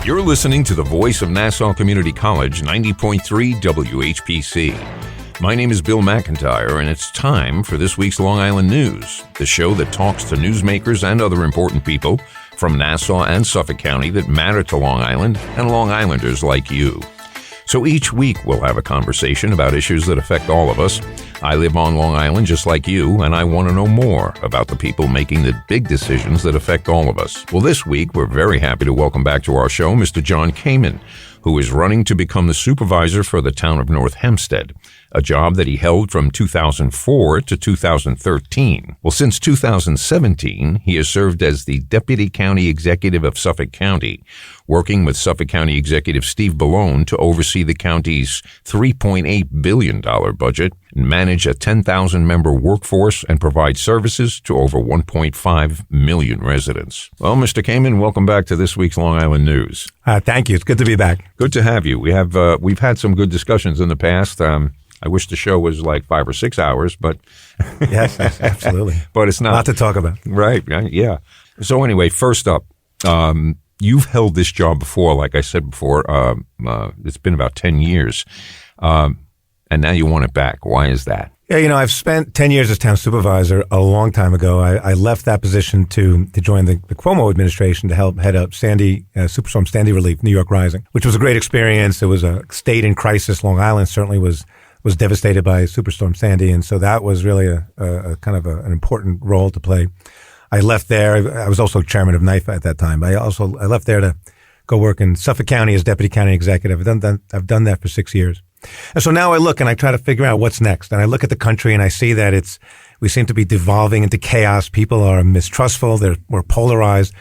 You're listening to the voice of Nassau Community College, 90.3 WHPC. My name is Bill McIntyre, and it's time for this week's Long Island News, the show that talks to newsmakers and other important people from Nassau and Suffolk County that matter to Long Island and Long Islanders like you. So each week we'll have a conversation about issues that affect all of us. I live on Long Island just like you, and I want to know more about the people making the big decisions that affect all of us. Well, this week we're very happy to welcome back to our show Mr. Jon Kaiman, who is running to become the supervisor for the Town of North Hempstead, a job that he held from 2004 to 2013. Well, since 2017, he has served as the Deputy County Executive of Suffolk County, working with Suffolk County Executive Steve Bellone to oversee the county's $3.8 billion budget, manage a 10,000-member workforce, and provide services to over 1.5 million residents. Well, Mr. Kaiman, welcome back to this week's Long Island News. Thank you. It's good to be back. Good to have you. We've had some good discussions in the past. I wish the show was like 5 or 6 hours, but yes, absolutely. But it's not. A lot to talk about. Right. Yeah. So anyway, first up, you've held this job before, like I said before. It's been about 10 years, and now you want it back. Why is that? Yeah, I've spent 10 years as town supervisor a long time ago. I left that position to join the Cuomo administration to help head up Superstorm Sandy relief, New York Rising, which was a great experience. It was a state in crisis. Long Island certainly was devastated by Superstorm Sandy, and so that was really a kind of an important role to play. I left there. I was also chairman of NIFA at that time. I left there to go work in Suffolk County as deputy county executive. I've done that for 6 years. And so now I look and I try to figure out what's next. And I look at the country and I see that we seem to be devolving into chaos. People are mistrustful. We're polarized.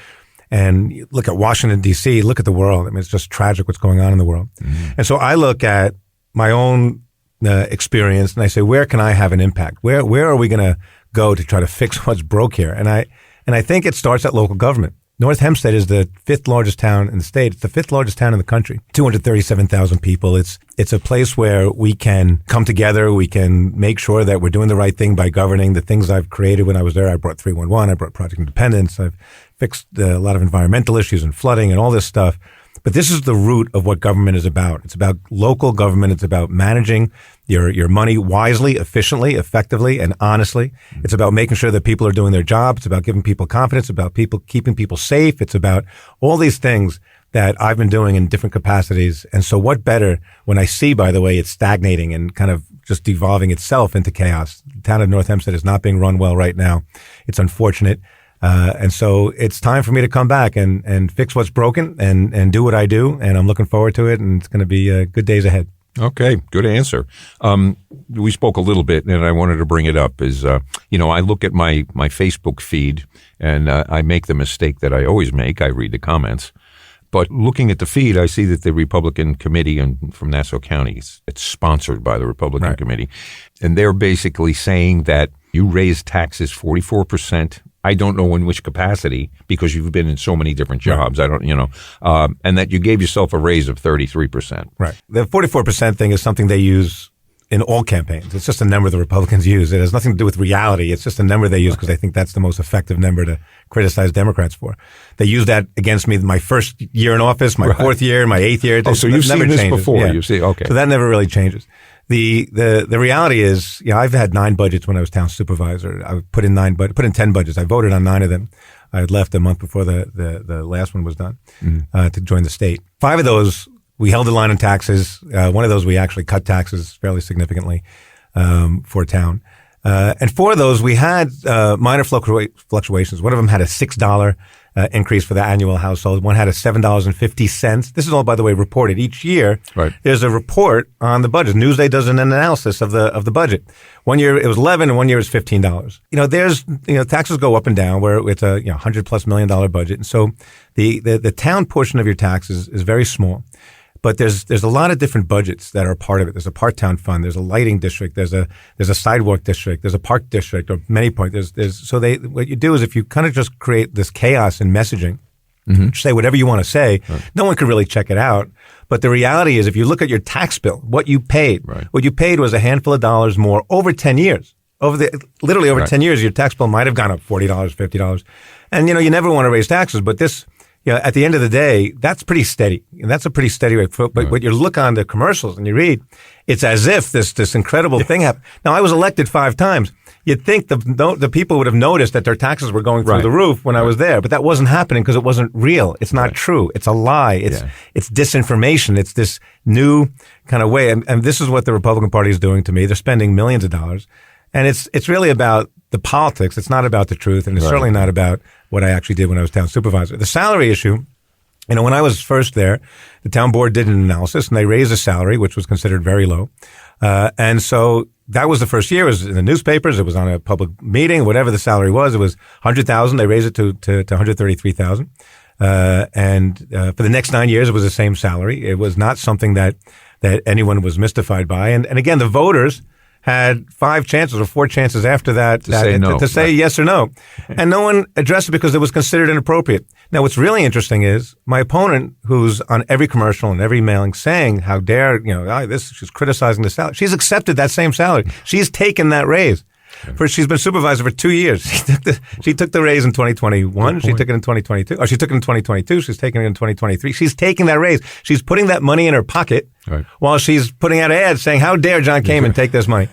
And you look at Washington, D.C., look at the world. I mean, it's just tragic what's going on in the world. Mm-hmm. And so I look at my own experience and I say, where can I have an impact? Where are we going to go to try to fix what's broke here? And I think it starts at local government. North Hempstead is the 5th largest town in the state. It's the 5th largest town in the country. 237,000 people. It's a place where we can come together. We can make sure that we're doing the right thing by governing the things I've created when I was there. I brought 311. I brought Project Independence. I've fixed a lot of environmental issues and flooding and all this stuff. But this is the root of what government is about. It's about local government. It's about managing your money wisely, efficiently, effectively, and honestly. It's about making sure that people are doing their job. It's about giving people confidence, about keeping people safe. It's about all these things that I've been doing in different capacities. And so what better when I see, by the way, it's stagnating and kind of just devolving itself into chaos. The town of North Hempstead is not being run well right now. It's unfortunate. And so it's time for me to come back and fix what's broken and do what I do. And I'm looking forward to it. And it's going to be good days ahead. Okay. Good answer. We spoke a little bit and I wanted to bring it up is, I look at my Facebook feed and I make the mistake that I always make. I read the comments. But looking at the feed, I see that the Republican committee from Nassau County, it's sponsored by the Republican committee. And they're basically saying that you raised taxes 44%. I don't know in which capacity because you've been in so many different jobs. Right. And that you gave yourself a raise of 33%. Right. The 44% thing is something they use in all campaigns. It's just a number the Republicans use. It has nothing to do with reality. It's just a number they use because they think that's the most effective number to criticize Democrats for. They use that against me my first year in office, my fourth year, my 8th year. So you've seen this before. Yeah. You see, okay. So that never really changes. The reality is, I've had 9 budgets when I was town supervisor. I put in 10 budgets. I voted on 9 of them. I had left a month before the last one was done to join the state. 5 of those, we held the line on taxes. One of those, we actually cut taxes fairly significantly for town. And 4 of those, we had minor fluctuations. One of them had a $6 increase for the annual household. One had a $7.50. This is all, by the way, reported each year. Right. There's a report on the budget. Newsday does an analysis of the budget. One year it was $11 and one year it was $15. Taxes go up and down where it's a $100+ million budget. And so the town portion of your taxes is very small. But there's a lot of different budgets that are part of it. There's a park town fund. There's a lighting district. There's a sidewalk district. There's a park district, or many parks. What you do is if you kind of just create this chaos in messaging, say whatever you want to say, no one can really check it out. But the reality is, if you look at your tax bill, what you paid was a handful of dollars more over 10 years. Over 10 years, your tax bill might have gone up $40, $50. And you never want to raise taxes, but this. at the end of the day, that's pretty steady. And that's a pretty steady rate. But when you look on the commercials and you read, it's as if this incredible thing happened. Now, I was elected 5 times. You'd think the people would have noticed that their taxes were going through the roof when I was there, but that wasn't happening because it wasn't real. It's not true. It's a lie. It's disinformation. It's this new kind of way. And this is what the Republican Party is doing to me. They're spending millions of dollars. And it's really about the politics. It's not about the truth. And it's certainly not about what I actually did when I was town supervisor. The salary issue, when I was first there, the town board did an analysis and they raised the salary, which was considered very low. And so that was the first year. It was in the newspapers. It was on a public meeting. Whatever the salary was, it was $100,000. They raised it to $133,000. And for the next 9 years, it was the same salary. It was not something that anyone was mystified by. And again, the voters had 5 chances or 4 chances after that to say yes or no. And no one addressed it because it was considered inappropriate. Now, what's really interesting is my opponent, who's on every commercial and every mailing saying, how dare, she's criticizing the salary. She's accepted that same salary. She's taken that raise. She's been supervisor for 2 years. She took the raise in 2021. She took it in 2022. Or she took it in 2022. She's taking it in 2023. She's taking that raise. She's putting that money in her pocket while she's putting out ads saying, how dare Jon Kaiman take this money?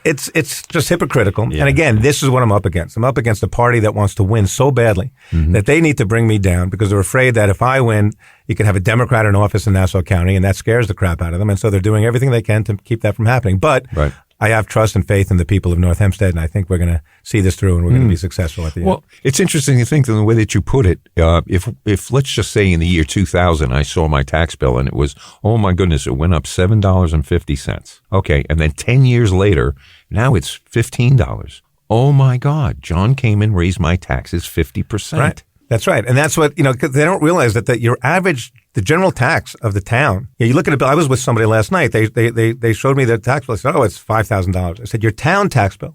It's just hypocritical. Yeah. And again, this is what I'm up against. I'm up against a party that wants to win so badly that they need to bring me down because they're afraid that if I win, you can have a Democrat in office in Nassau County, and that scares the crap out of them. And so they're doing everything they can to keep that from happening. But I have trust and faith in the people of North Hempstead, and I think we're going to see this through and we're going to be successful at the end. Well, it's interesting to think that the way that you put it, if let's just say in the year 2000, I saw my tax bill and it was, oh my goodness, it went up $7.50. Okay. And then 10 years later, now it's $15. Oh my God, Jon Kaiman raised my taxes 50%. Right. That's right. And that's what, cause they don't realize that your average, the general tax of the town, you look at a bill. I was with somebody last night. They showed me their tax bill. I said, oh, it's $5,000. I said, your town tax bill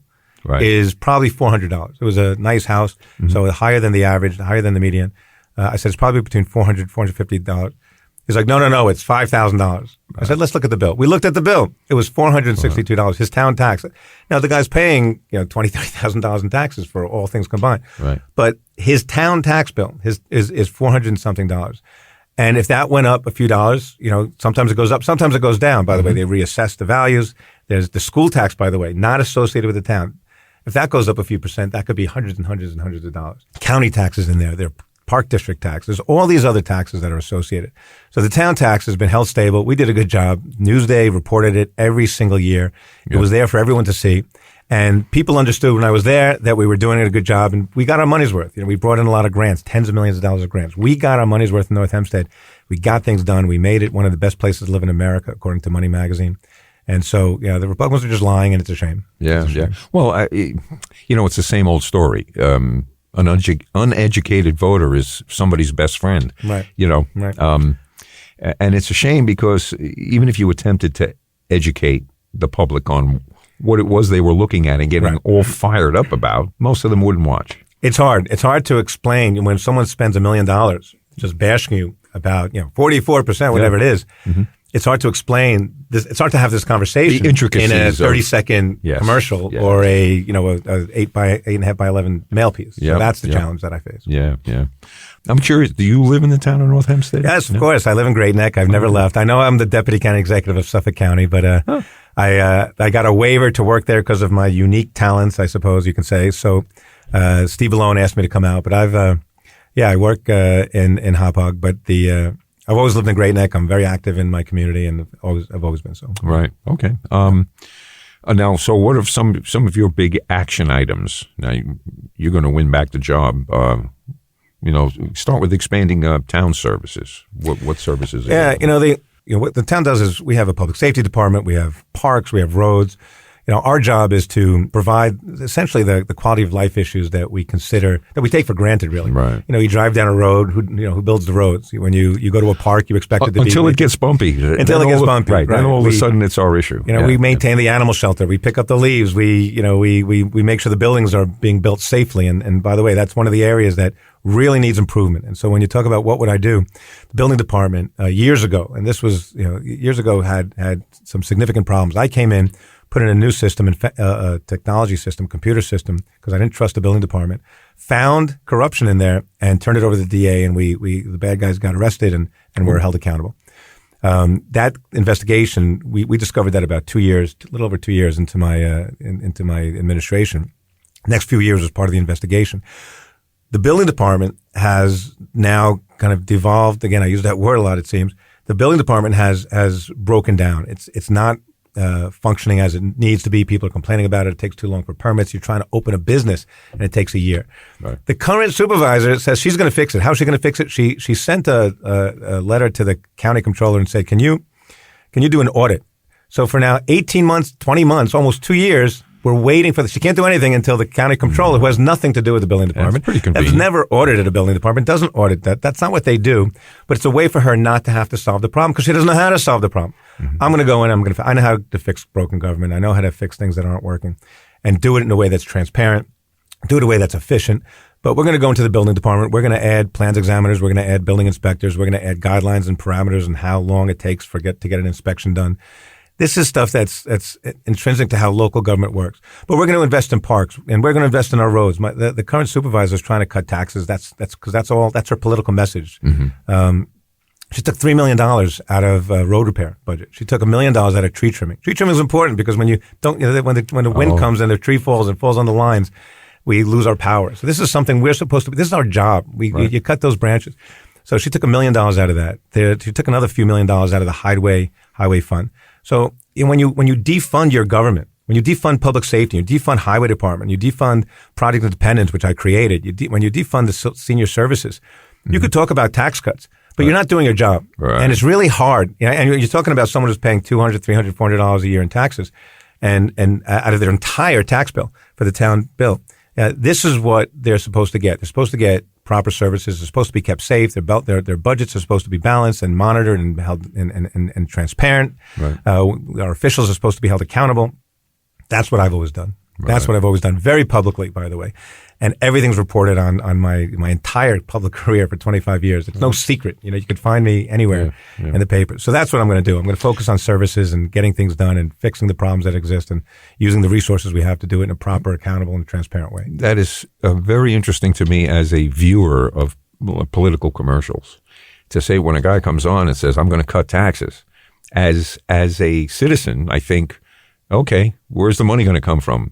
is probably $400. It was a nice house. So higher than the average, higher than the median. I said, it's probably between $400, $450. He's like, no, it's $5,000. I said, let's look at the bill. We looked at the bill. It was $462, his town tax. Now, the guy's paying, $20,000, $30,000 in taxes for all things combined. Right. But his town tax bill is $400 and something. And if that went up a few dollars, sometimes it goes up, sometimes it goes down. By the way, they reassess the values. There's the school tax, by the way, not associated with the town. If that goes up a few percent, that could be hundreds and hundreds and hundreds of dollars. County taxes in there. There are park district taxes, all these other taxes that are associated. So the town tax has been held stable. We did a good job. Newsday reported it every single year. It was there for everyone to see. And people understood when I was there that we were doing a good job, and we got our money's worth. We brought in a lot of grants, tens of millions of dollars of grants. We got our money's worth in North Hempstead. We got things done. We made it one of the best places to live in America, according to Money Magazine. And so, the Republicans are just lying, and it's a shame. Yeah. Well, it's the same old story. An uneducated voter is somebody's best friend. Right. Right. And it's a shame because even if you attempted to educate the public on what it was they were looking at and getting all fired up about, most of them wouldn't watch. It's hard. It's hard to explain when someone spends $1 million just bashing you about, 44%, whatever it is. It's hard to explain this. It's hard to have this conversation the intricacies in a 30-second commercial or a 8.5 by 11 mail piece. So that's the challenge that I face. Yeah. I'm curious. Do you live in the town of North Hempstead? Yes, of course. I live in Great Neck. I've never left. I know I'm the deputy county executive of Suffolk County, but I got a waiver to work there because of my unique talents, I suppose you can say. So Steve Alone asked me to come out, but I work in Hop Hog, but I've always lived in Great Neck. I'm very active in my community, and I've always been so. Right. Okay. Now, so what are some of your big action items? Now, you're going to win back the job. Start with expanding town services. What services? What the town does is we have a public safety department, we have parks, we have roads. Our job is to provide essentially the quality of life issues that we consider, that we take for granted, really. Right. You drive down a road, who builds the roads? When you go to a park, you expect it to be. Until it gets bumpy. Until it gets bumpy. Right. Then all of a sudden it's our issue. We maintain the animal shelter. We pick up the leaves. We make sure the buildings are being built safely. And by the way, that's one of the areas that really needs improvement. And so when you talk about what would I do, the building department, years ago, and this was, years ago had some significant problems. I came in, put in a new system, a technology system, computer system, because I didn't trust the building department, found corruption in there and turned it over to the DA, and the bad guys got arrested and were held accountable. That investigation, we discovered that about 2 years, a little over 2 years into my administration. Next few years was part of the investigation. The building department has now kind of devolved. Again, I use that word a lot, it seems. The building department has broken down. It's not functioning as it needs to be. People are complaining about it. It takes too long for permits. You're trying to open a business, and it takes a year. Right. The current supervisor says she's going to fix it. How's she going to fix it? She sent a letter to the county controller and said, can you do an audit? So for now, 18 months, 20 months, almost 2 years, we're waiting for this. She can't do anything until the county controller, who has nothing to do with the building department, pretty convenient. Has never audited a building department, doesn't audit that. That's not what they do. But it's a way for her not to have to solve the problem because she doesn't know how to solve the problem. Mm-hmm. I'm going to go in. I know how to fix broken government. I know how to fix things that aren't working, and do it in a way that's transparent, do it in a way that's efficient. But we're going to go into the building department. We're going to add plans examiners. We're going to add building inspectors. We're going to add guidelines and parameters and how long it takes to get an inspection done. This is stuff that's intrinsic to how local government works. But we're going to invest in parks, and we're going to invest in our roads. The current supervisor is trying to cut taxes. That's her political message. Mm-hmm. She took $3 million out of road repair budget. She took $1 million out of tree trimming. Tree trimming is important because when the wind comes and the tree falls and falls on the lines, we lose our power. So this is something we're supposed to. This is our job. You cut those branches. So she took $1 million out of that. She took another few $1 million out of the highway fund. So when you defund your government, when you defund public safety, you defund highway department, you defund Project Independence, which I created, when you defund the senior services, you could talk about tax cuts, but you're not doing your job. Right. And it's really hard. And you're talking about someone who's paying $200, $300, $400 a year in taxes and out of their entire tax bill for the town bill. This is what they're supposed to get. They're supposed to get proper services. They're supposed to be kept safe. Their budgets are supposed to be balanced and monitored and held and transparent. Right. Our officials are supposed to be held accountable. That's what I've always done. Right. That's what I've always done, very publicly, by the way. And everything's reported on my entire public career for 25 years. It's no secret. You could find me anywhere in the paper. So that's what I'm going to do. I'm going to focus on services and getting things done and fixing the problems that exist and using the resources we have to do it in a proper, accountable, and transparent way. That is very interesting to me as a viewer of political commercials. To say when a guy comes on and says, I'm going to cut taxes, as a citizen, I think, okay, where's the money going to come from?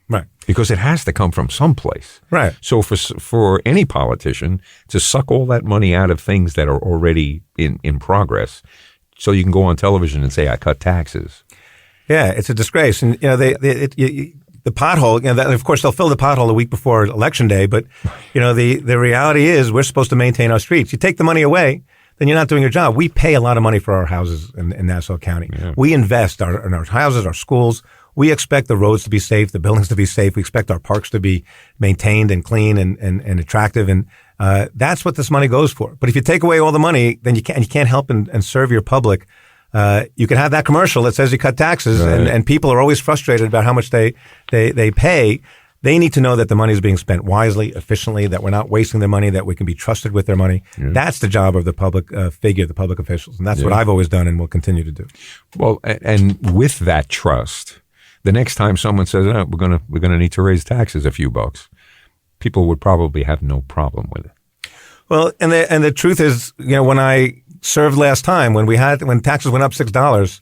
Right. Because it has to come from someplace. Right. So for any politician to suck all that money out of things that are already in progress, so you can go on television and say, I cut taxes. Yeah, it's a disgrace. And, the pothole, of course, they'll fill the pothole a week before Election Day. But, the reality is we're supposed to maintain our streets. You take the money away, then you're not doing your job. We pay a lot of money for our houses in Nassau County. Yeah. We invest in our houses, our schools. We expect the roads to be safe, the buildings to be safe. We expect our parks to be maintained and clean and attractive. And that's what this money goes for. But if you take away all the money, then you can't help and serve your public. You can have that commercial that says you cut taxes, right. and people are always frustrated about how much they pay. They need to know that the money is being spent wisely, efficiently, that we're not wasting their money, that we can be trusted with their money. Yeah. That's the job of the public figure, the public officials. And that's what I've always done and will continue to do. Well, and with that trust, the next time someone says, we're gonna need to raise taxes a few bucks, people would probably have no problem with it. Well, and the truth is, when I served last time, when taxes went up $6,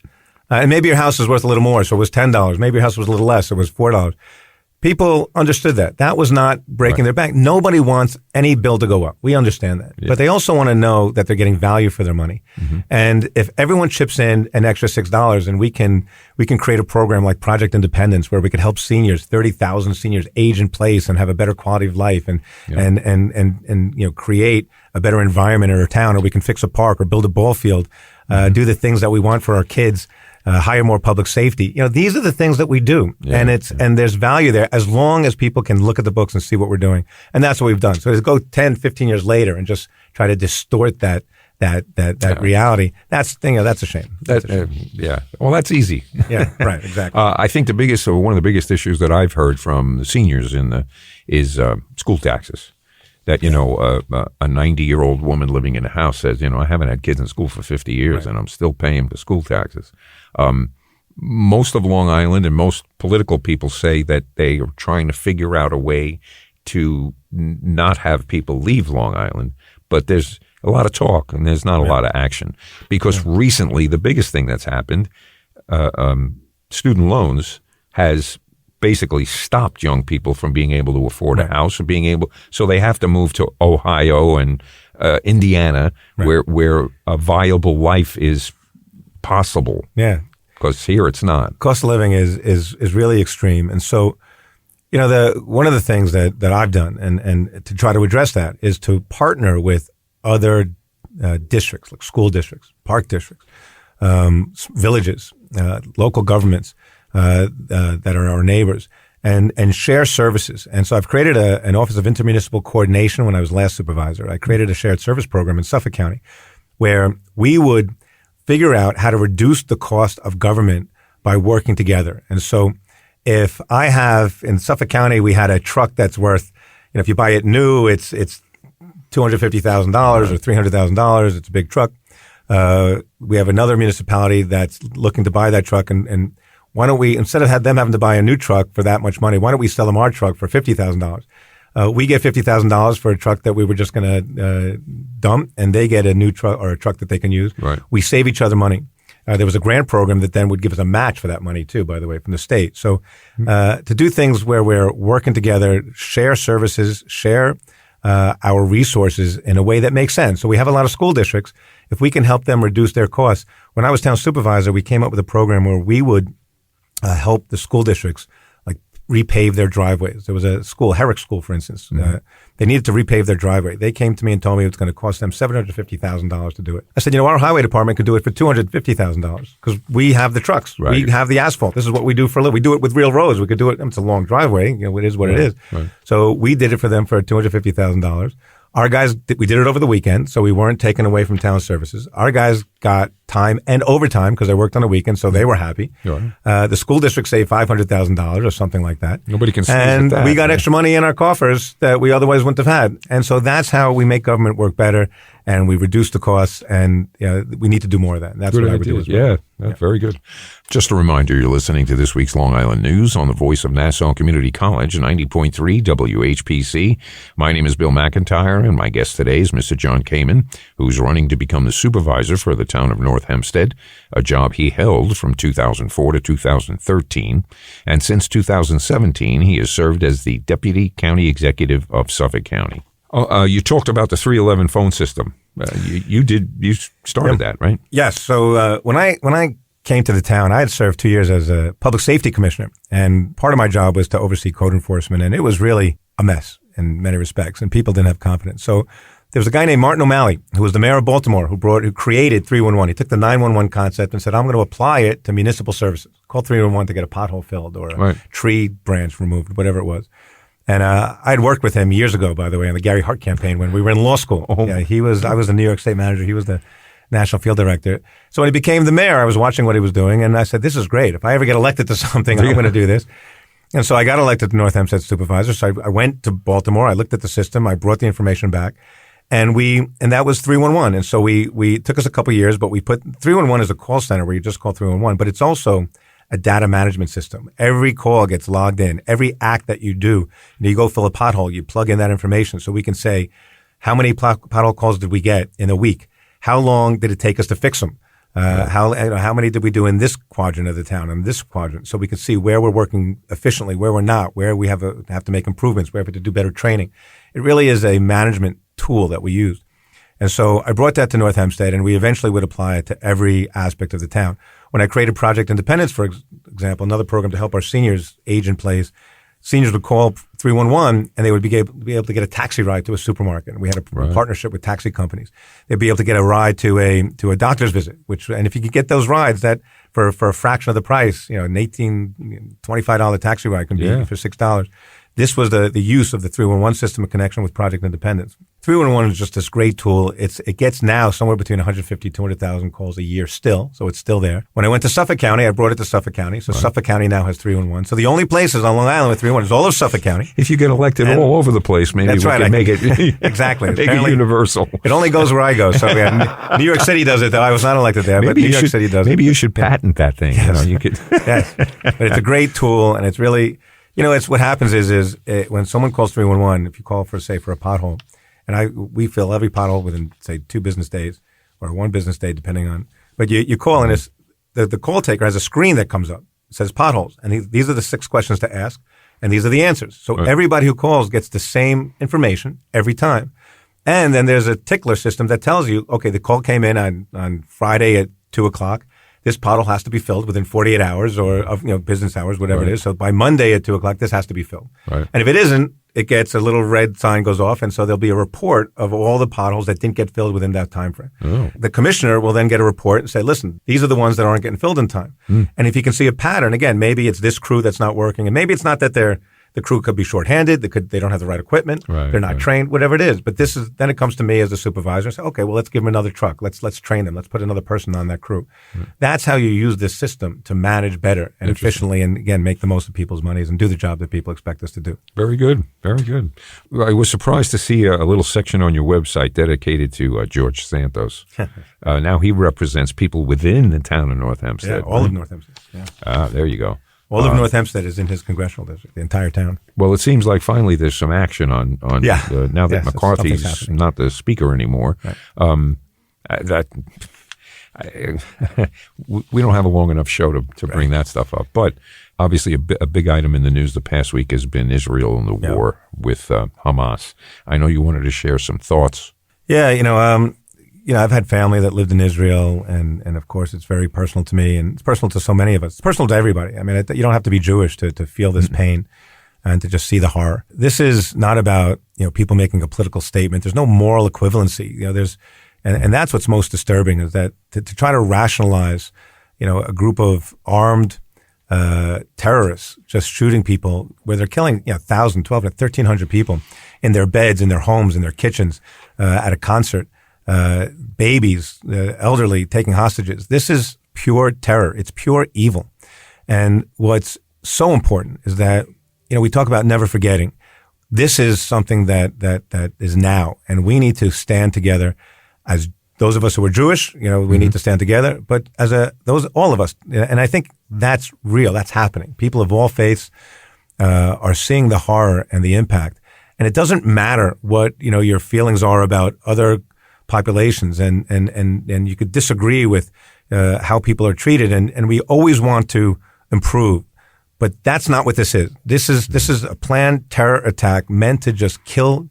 and maybe your house is worth a little more, so it was $10. Maybe your house was a little less, so it was $4. People understood that. That was not breaking their bank. Nobody wants any bill to go up. We understand that. Yeah. But they also want to know that they're getting value for their money. Mm-hmm. And if everyone chips in an extra $6 and we can create a program like Project Independence where we could help seniors, 30,000 seniors age in place and have a better quality of life and create a better environment in our town, or we can fix a park or build a ball field, do the things that we want for our kids. Hire more public safety. These are the things that we do. Yeah, and there's value there as long as people can look at the books and see what we're doing. And that's what we've done. So to go 10, 15 years later and just try to distort that reality, that's a shame. Well, that's easy. Yeah, right, exactly. I think one of the biggest issues that I've heard from the seniors is school taxes. That, a 90-year-old woman living in a house says, I haven't had kids in school for 50 years and I'm still paying for school taxes. most of Long Island and most political people say that they are trying to figure out a way to not have people leave Long Island, but there's a lot of talk and there's not a lot of action. Because recently, the biggest thing that's happened, student loans has basically stopped young people from being able to afford a house or so they have to move to Ohio and Indiana, where a viable life is possible. Yeah. Because here it's not. Cost of living is really extreme. And so, one of the things that I've done and to try to address that is to partner with other districts, like school districts, park districts, villages, local governments that are our neighbors, and share services. And so I've created an Office of Intermunicipal Coordination when I was last supervisor. I created a shared service program in Suffolk County where we would figure out how to reduce the cost of government by working together. And so if I have, in Suffolk County, we had a truck that's worth, if you buy it new, it's $250,000 or $300,000. It's a big truck. We have another municipality that's looking to buy that truck. And why don't we, instead of them having to buy a new truck for that much money, why don't we sell them our truck for $50,000? We get $50,000 for a truck that we were just going to dump, and they get a new truck or a truck that they can use. Right. We save each other money. There was a grant program that then would give us a match for that money too, by the way, from the state. So to do things where we're working together, share services, share our resources in a way that makes sense. So we have a lot of school districts. If we can help them reduce their costs. When I was town supervisor, we came up with a program where we would help the school districts repave their driveways. There was a school, Herrick School, for instance. They needed to repave their driveway. They came to me and told me it was going to cost them $750,000 to do it. I said, our highway department could do it for $250,000 because we have the trucks. Right. We have the asphalt. This is what we do for a living. We do it with real roads. We could do it. It's a long driveway. It is what it is. Right. So we did it for them for $250,000. Our guys, we did it over the weekend, so we weren't taken away from town services. Our guys got time and overtime because they worked on the weekend, so they were happy. Sure. The school district saved $500,000 or something like that. Nobody can sneeze and at that. We got extra money in our coffers that we otherwise wouldn't have had. And so that's how we make government work better, and we reduce the costs, and we need to do more of that. And that's what I would do as well. Yeah, very good. Just a reminder, you're listening to this week's Long Island News on the voice of Nassau Community College, 90.3 WHPC. My name is Bill McIntyre, and my guest today is Mr. Jon Kaiman, who's running to become the supervisor for the Town of North Hempstead, a job he held from 2004 to 2013. And since 2017, he has served as the Deputy County Executive of Suffolk County. You talked about the 311 phone system. You started that, right? Yes. So when I came to the town, I had served 2 years as a public safety commissioner, and part of my job was to oversee code enforcement, and it was really a mess in many respects, and people didn't have confidence. So there was a guy named Martin O'Malley, who was the mayor of Baltimore, who created 311. He took the 911 concept and said, I'm going to apply it to municipal services. Call 311 to get a pothole filled or a tree branch removed, whatever it was. And I'd worked with him years ago, by the way, on the Gary Hart campaign when we were in law school. Yeah, I was the New York State manager. He was the national field director. So when he became the mayor, I was watching what he was doing, and I said, this is great. If I ever get elected to something, I'm going to do this. And so I got elected to North Hempstead supervisor. So I went to Baltimore. I looked at the system. I brought the information back. And that was 311. And so we took us a couple of years, but we put 311 as a call center where you just call 311, but it's also a data management system. Every call gets logged in. Every act that you do, you go fill a pothole, you plug in that information so we can say, how many pothole calls did we get in a week? How long did it take us to fix them? How many did we do in this quadrant of the town, in this quadrant? So we can see where we're working efficiently, where we're not, where we have to make improvements, where we have to do better training. It really is a management tool that we use. And so I brought that to North Hempstead, and we eventually would apply it to every aspect of the town. When I created Project Independence, for example, another program to help our seniors age in place, seniors would call 311 and they would be able to get a taxi ride to a supermarket. And we had a partnership with taxi companies. They'd be able to get a ride to a doctor's visit, and if you could get those rides, that for a fraction of the price, an $25 taxi ride can be for $6. This was the use of the 311 system in connection with Project Independence. 311 is just this great tool. It gets now somewhere between 150, 200,000 calls a year still. So it's still there. When I went to Suffolk County, I brought it to Suffolk County. So Suffolk County now has 311. So the only places on Long Island with 311 is all of Suffolk County. If you get elected all over the place, maybe we can make it exactly. make it universal. It only goes where I go. So New York City does it, though. I was not elected there, but New York City does it. Maybe you should patent that thing. Yes. You could. Yes. But it's a great tool, and it's really, it's what happens is when someone calls 311, if you call for a pothole, and we fill every pothole within, say, 2 business days or 1 business day, depending on. But you call, and the call taker has a screen that comes up. It says potholes, and these are the 6 questions to ask, and these are the answers. So everybody who calls gets the same information every time. And then there's a tickler system that tells you, okay, the call came in on Friday at 2:00. This pothole has to be filled within 48 hours or of business hours, whatever it is. So by Monday at 2:00, this has to be filled. Right. And if it isn't, it gets a little red sign goes off, and so there'll be a report of all the potholes that didn't get filled within that time frame. Oh. The commissioner will then get a report and say, listen, these are the ones that aren't getting filled in time. And if you can see a pattern, again, maybe it's this crew that's not working, and maybe it's not that the crew could be shorthanded, they don't have the right equipment, they're not trained, whatever it is. But then it comes to me as a supervisor and say, okay, well, let's give them another truck. Let's train them. Let's put another person on that crew. That's how you use this system to manage better and efficiently, and again, make the most of people's monies and do the job that people expect us to do. Very good. Very good. I was surprised to see a little section on your website dedicated to George Santos. Now he represents people within the town of North Hempstead. Yeah, all of North Hempstead. Yeah. There you go. All of North Hempstead is in his congressional district, the entire town. Well, it seems like finally there's some action on now that McCarthy's not the speaker anymore. Right. We don't have a long enough show to bring that stuff up. But obviously a big item in the news the past week has been Israel and the war with Hamas. I know you wanted to share some thoughts. Yeah, I've had family that lived in Israel, and of course it's very personal to me, and it's personal to so many of us. It's personal to everybody. I mean, you don't have to be Jewish to feel this pain and to just see the horror. This is not about, people making a political statement. There's no moral equivalency. And that's what's most disturbing, is that to try to rationalize, a group of armed terrorists just shooting people where they're killing 1,000, 1,200, 1,300 people in their beds, in their homes, in their kitchens, at a concert. Babies, elderly, taking hostages. This is pure terror. It's pure evil. And what's so important is that, we talk about never forgetting. This is something that is now, and we need to stand together as those of us who are Jewish, we need to stand together, but as all of us. And I think that's real. That's happening. People of all faiths, are seeing the horror and the impact. And it doesn't matter what, your feelings are about other populations, and you could disagree with how people are treated, and we always want to improve, but that's not what this is. This is a planned terror attack meant to just kill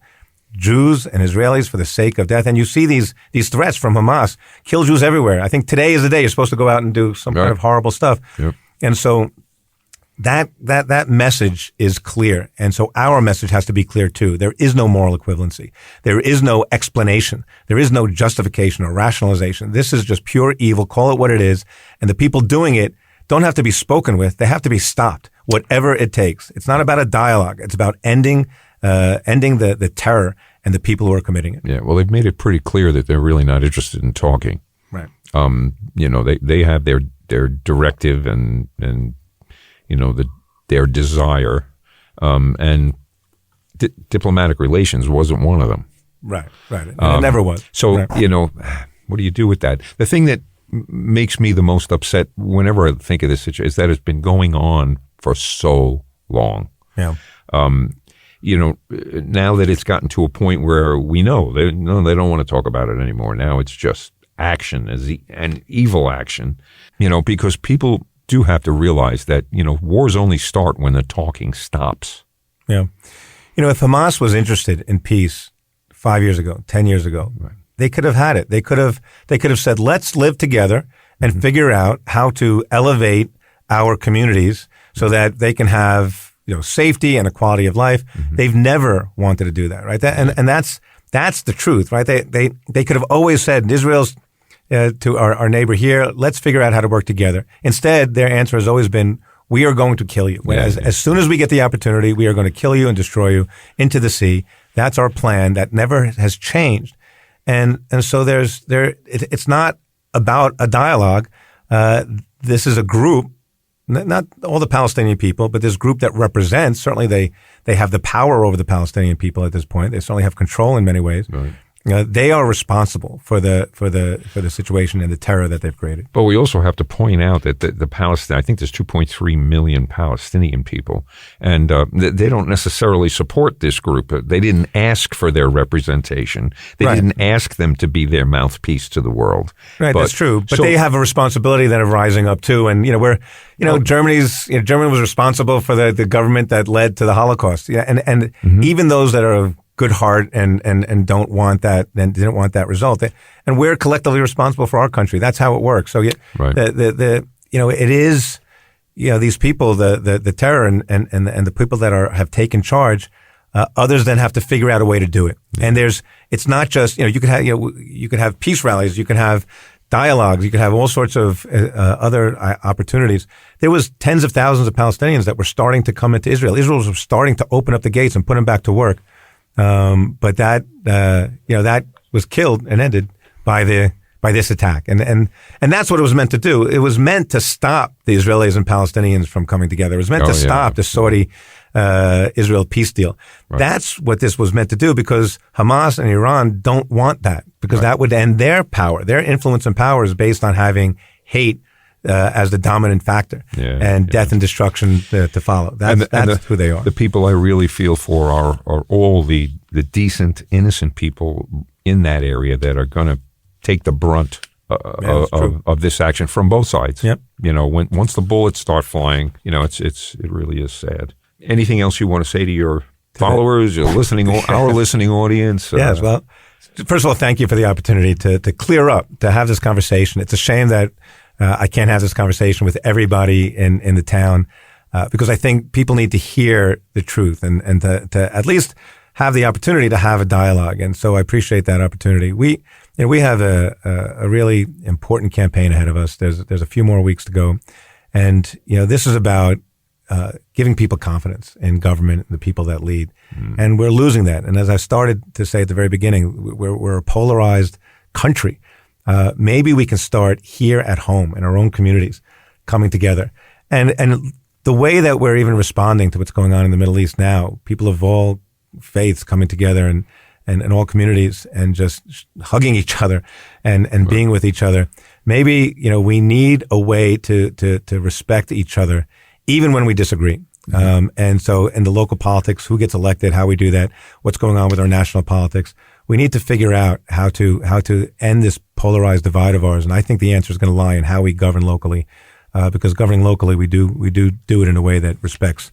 Jews and Israelis for the sake of death. And you see these threats from Hamas, kill Jews everywhere. I think today is the day you're supposed to go out and do some kind of horrible stuff. Yep. And so that message is clear. And so our message has to be clear too. There is no moral equivalency. There is no explanation. There is no justification or rationalization. This is just pure evil. Call it what it is. And the people doing it don't have to be spoken with. They have to be stopped, whatever it takes. It's not about a dialogue. It's about ending the terror and the people who are committing it. Yeah. Well, they've made it pretty clear that they're really not interested in talking. Right. They have their directive and their desire, and diplomatic relations wasn't one of them. Right. It never was. So, what do you do with that? The thing that makes me the most upset whenever I think of this situation is that it's been going on for so long. Yeah. Now that it's gotten to a point where we know they don't want to talk about it anymore. Now it's just action and evil action, because people do have to realize that, wars only start when the talking stops. Yeah. If Hamas was interested in peace 5 years ago, 10 years ago, right, they could have had it. They could have said, let's live together and figure out how to elevate our communities so that they can have, safety and a quality of life. They've never wanted to do that, right? And that's the truth, right? They could have always said, Israel's to our neighbor here, let's figure out how to work together. Instead, their answer has always been, we are going to kill you. As soon as we get the opportunity, we are going to kill you and destroy you into the sea. That's our plan. That never has changed. And so it's not about a dialogue. This is a group, not all the Palestinian people, but this group that represents, certainly they have the power over the Palestinian people at this point. They certainly have control in many ways. Right. They are responsible for the situation and the terror that they've created. But we also have to point out that the Palestine, I think there's 2.3 million Palestinian people, and they don't necessarily support this group. They didn't ask for their representation. They didn't ask them to be their mouthpiece to the world. Right, that's true. But they have a responsibility then of rising up too. And Germany was responsible for the government that led to the Holocaust. Yeah, and even those that are of good heart and don't want that and didn't want that result. And we're collectively responsible for our country. That's how it works. So it is, these people, the terror and the people that have taken charge, others then have to figure out a way to do it. And it's not just, you could have peace rallies, you could have dialogues, you could have all sorts of other opportunities. There was tens of thousands of Palestinians that were starting to come into Israel. Israel was starting to open up the gates and put them back to work. But that was killed and ended by this attack. And that's what it was meant to do. It was meant to stop the Israelis and Palestinians from coming together. It was meant to stop the Saudi, Israel peace deal. Right. That's what this was meant to do, because Hamas and Iran don't want that, because that would end their power. Their influence and power is based on having hate as the dominant factor, and death and destruction to follow. That's who they are. The people I really feel for are all the decent, innocent people in that area that are going to take the brunt of this action from both sides. Yep. Once the bullets start flying, it really is sad. Anything else you want to say to your followers, your our listening audience? Yes. Well, first of all, thank you for the opportunity to clear up, to have this conversation. It's a shame that I can't have this conversation with everybody in the town, because I think people need to hear the truth and to at least have the opportunity to have a dialogue. And so I appreciate that opportunity. We have a really important campaign ahead of us. There's a few more weeks to go. And, this is about giving people confidence in government and the people that lead. And we're losing that. And as I started to say at the very beginning, we're a polarized country. Maybe we can start here at home in our own communities, coming together. And the way that we're even responding to what's going on in the Middle East now, people of all faiths coming together and all communities and just hugging each other and being with each other. Maybe, we need a way to respect each other, even when we disagree. And so in the local politics, who gets elected, how we do that, what's going on with our national politics, we need to figure out how to end this polarized divide of ours. And I think the answer is going to lie in how we govern locally, because governing locally, we do it in a way that respects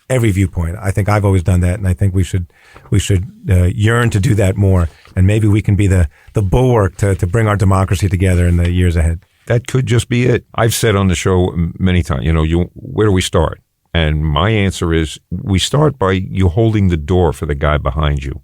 every viewpoint. I think I've always done that, and I think we should yearn to do that more. And maybe we can be the bulwark to bring our democracy together in the years ahead. That could just be it. I've said on the show many times, where do we start? And my answer is, we start by you holding the door for the guy behind you,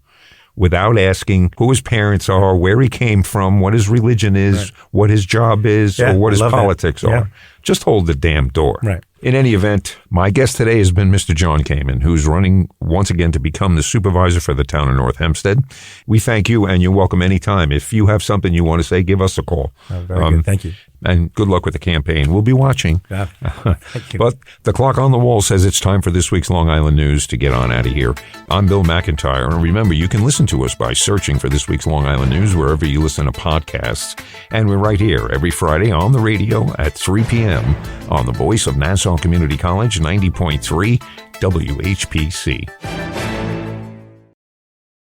without asking who his parents are, where he came from, what his religion is, what his job is, or what his politics are. Just hold the damn door. Right. In any event, my guest today has been Mr. Jon Kaiman, who's running once again to become the supervisor for the Town of North Hempstead. We thank you, and you're welcome anytime. If you have something you want to say, give us a call. Very good. Thank you. And good luck with the campaign. We'll be watching. Thank you. But the clock on the wall says it's time for this week's Long Island News to get on out of here. I'm Bill McIntyre, and remember, you can listen to us by searching for this week's Long Island News wherever you listen to podcasts. And we're right here every Friday on the radio at 3 p.m. on the voice of Nassau Community College, 90.3 WHPC.